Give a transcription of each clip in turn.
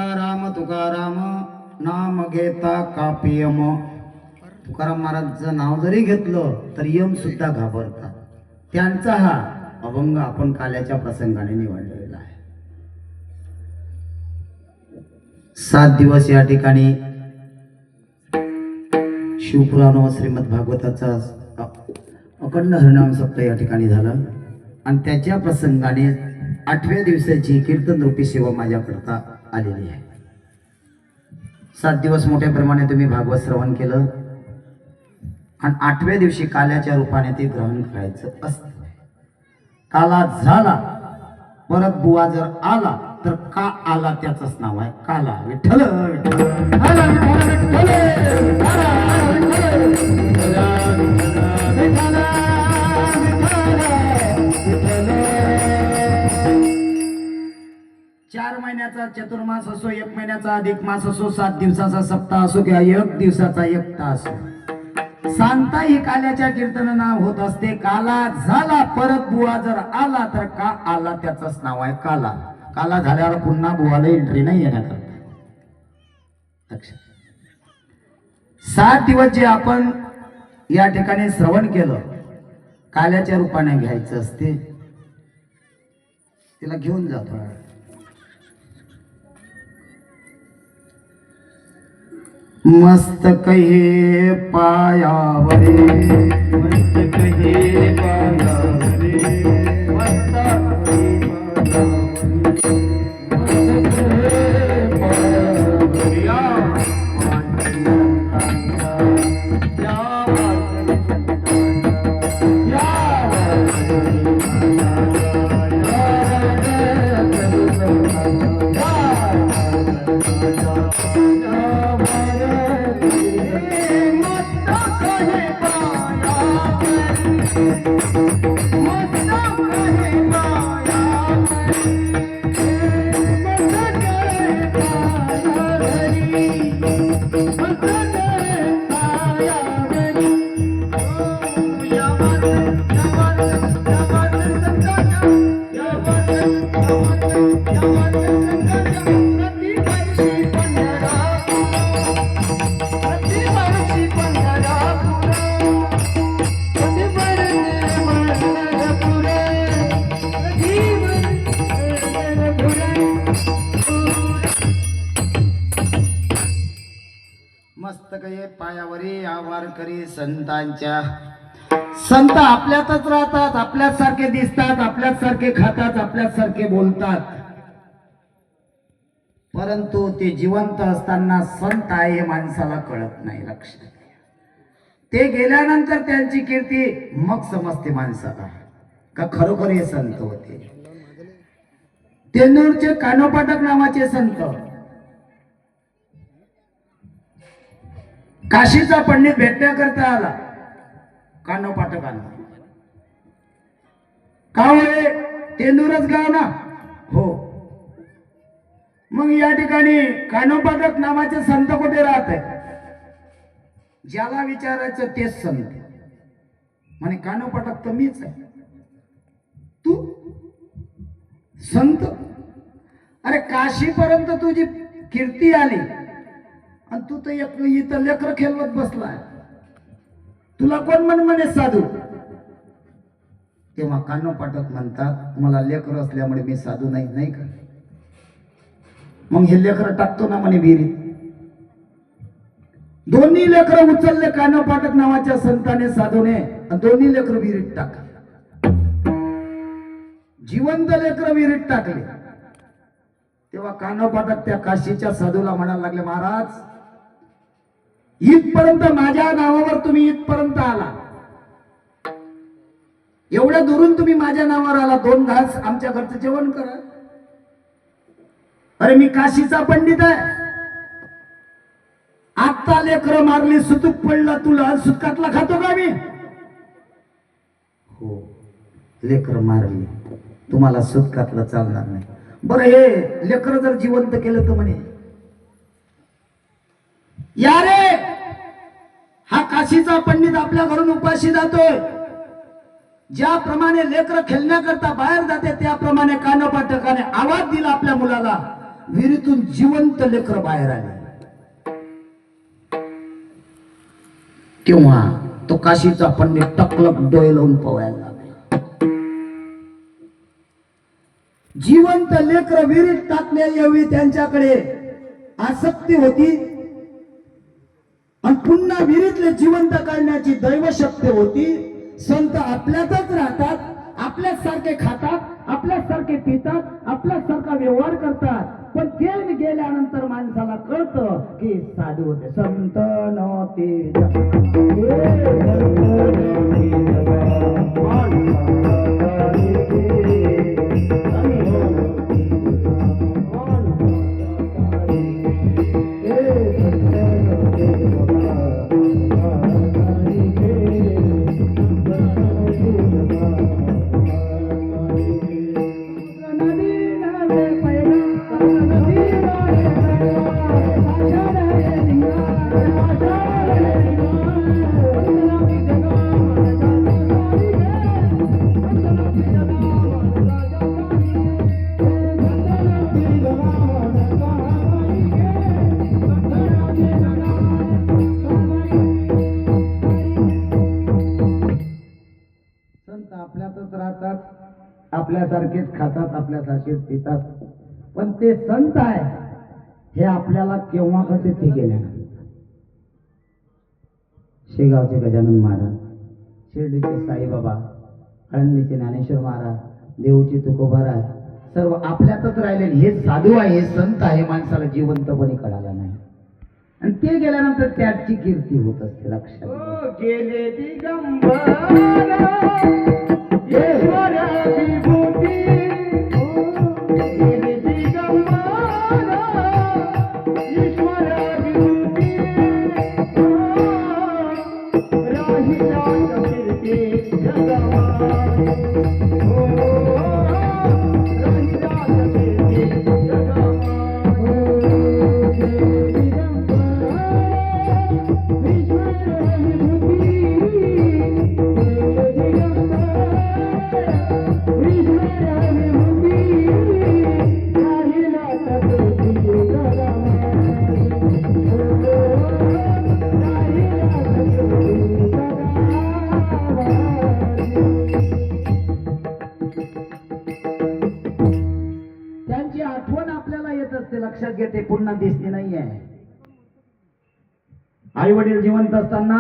तुकाराम तुकाराम नाम घेता कापी यम. तुकाराम महाराजचं नाव जरी घेतलं तर यम सुद्धा घाबरतात. त्यांचा हा अभंग आपण काल्याच्या प्रसंगाने निवडलेला आहे. 7 दिवस या ठिकाणी शिवपुराण व श्रीमद भागवताचा अखंड हरिनाम सप्ताह या ठिकाणी झाला आणि त्याच्या प्रसंगाने 8व्या दिवसाची कीर्तन रूपी सेवा माझ्याकरता आलेली आहे. 7 दिवस मोठ्या प्रमाणे तुम्ही भागवत श्रवण केलं आणि 8व्या दिवशी काल्याच्या रूपाने ते ग्रहण करायचं असतं. काला झाला परत बुवा जर आला तर का आला त्याचंच नाव आहे काला. विठ्ठल चार महिन्याचा चतुर्मास असो, 1 महिन्याचा अधिक मास असो, 7 दिवसाचा सप्ताह असो किंवा 1 दिवसाचा एकटा असो, सांता ही काल्याच्या कीर्तनाना होत असते. काला झाला परत बुवा जर आला तर का आला त्याचंच नाव आहे काला. काला झाल्यावर पुन्हा बुवाला एंट्री नाही येण्याकरता. 7 दिवस जे आपण या ठिकाणी श्रवण केलं काल्याच्या रूपाने घ्यायचं असते. तिला घेऊन जातो. मस्तक हे पायावरे, मस्तक हे पायावरे, मस्तक पायावरी आवार करी संतांच्या. संत आपल्यातच राहतात, आपल्याच सारखे दिसतात, आपल्याच सारखे खातात, आपल्याच सारखे बोलतात, परंतु ते जिवंत असताना संत आहे हे माणसाला कळत नाही. लक्षात ते गेल्यानंतर त्यांची कीर्ती मग समजते माणसाला का खरोखर हे संत होते. तेंदूरचे कानोपाटक नावाचे संत, काशीचा पंडित भेटण्याकरता आला कानोपाटकांना. का होय तेंदूरच गाव ना? हो. मग या ठिकाणी कानोपाटक नावाचे संत कुठे राहत आहे? ज्याला विचारायचं तेच संत म्हणे कानोपाटक तर मीच आहे. तू संत? अरे काशीपर्यंत तुझी कीर्ती आली आणि तू तर इथं लेकर खेळवत बसलाय. तुला कोण म्हणे साधू? तेव्हा कानोपाटक म्हणतात मला लेकर असल्यामुळे मी साधू नाही, नाही का? मग हे लेकर टाकतो ना म्हणे विहिरीत. दोन्ही लेकर उचलले कानोपाटक नावाच्या संताने साधूने, दोन्ही लेकर विहिरीत टाकले. जिवंत लेकर विहिरीत टाकले. तेव्हा कानोपाटक त्या काशीच्या साधूला म्हणायला लागले, महाराज इथपर्यंत माझ्या नावावर तुम्ही इथपर्यंत आला, एवढ्या दुरून तुम्ही माझ्या नावावर आला, 2 घास आमच्या घरचं जेवण करा. अरे मी काशीचा पंडित आहे. आता लेकर मारली, सुतूक पडला तुला, सुतकातला खातो का मी? हो लेकर मारली, तुम्हाला सुतकातला चालणार नाही. बरं हे लेकर जर जिवंत केलं तर म्हणे या रे हा काशीचा पंडित आपल्या घरून उपाशी जातोय. ज्याप्रमाणे लेकर खेळण्याकरता बाहेर जाते त्याप्रमाणे कानोपाटकाने आवाज दिला आपल्या मुलाला, विहिरीतून जिवंत लेकर बाहेर आले तेव्हा तो काशीचा पंडित टकलक डोळे लावून पवायला लागला. जिवंत लेकर विहिरीत टाकण्या यावी त्यांच्याकडे आसक्ती होती आणि पुन्हा विहिरीतले जिवंत काढण्याची दैवशक्ती होती. संत आपल्यातच राहतात, आपल्याच सारखे खातात, आपल्याच सारखे पितात, आपल्याच सारखा व्यवहार करतात. पण ते गेल्यानंतर माणसाला कळतं की साधू होते. संत नव्हते आपल्यातच राहतात, आपल्यासारखेच खातात, आपल्यासारखेच पितात. पण ते संत आहे हे आपल्याला केव्हा कसे ते गेले. शेगावचे गजानन महाराज, शिर्डीचे साईबाबा, आळंदीचे ज्ञानेश्वर महाराज, देऊचे तुकोबाराज सर्व आपल्यातच राहिले. हे साधू आहे, हे संत आहे, माणसाला जिवंतपणे कळाला नाही. आणि ते गेल्यानंतर त्याची कीर्ती होत असते. लक्षात गेले दिगंबर ईश्वरा विभूती, गेले दिगंबर ईश्वरा विभूती, राहिला फिरते जगमा, राहिला फिरते जगमा. त्यांची आठवण आपल्याला येत असते. लक्षात घे, ते पुन्हा दिसते नाहीये. आई वडील जिवंत असताना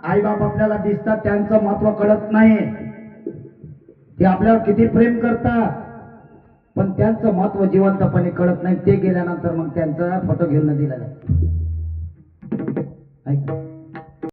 आई बाप आपल्याला दिसतात, त्यांचं महत्व कळत नाही. ते आपल्यावर किती प्रेम करतात पण त्यांचं महत्व जिवंतपणे कळत नाही. ते गेल्यानंतर मग त्यांचा फोटो घेऊन दिला जातो.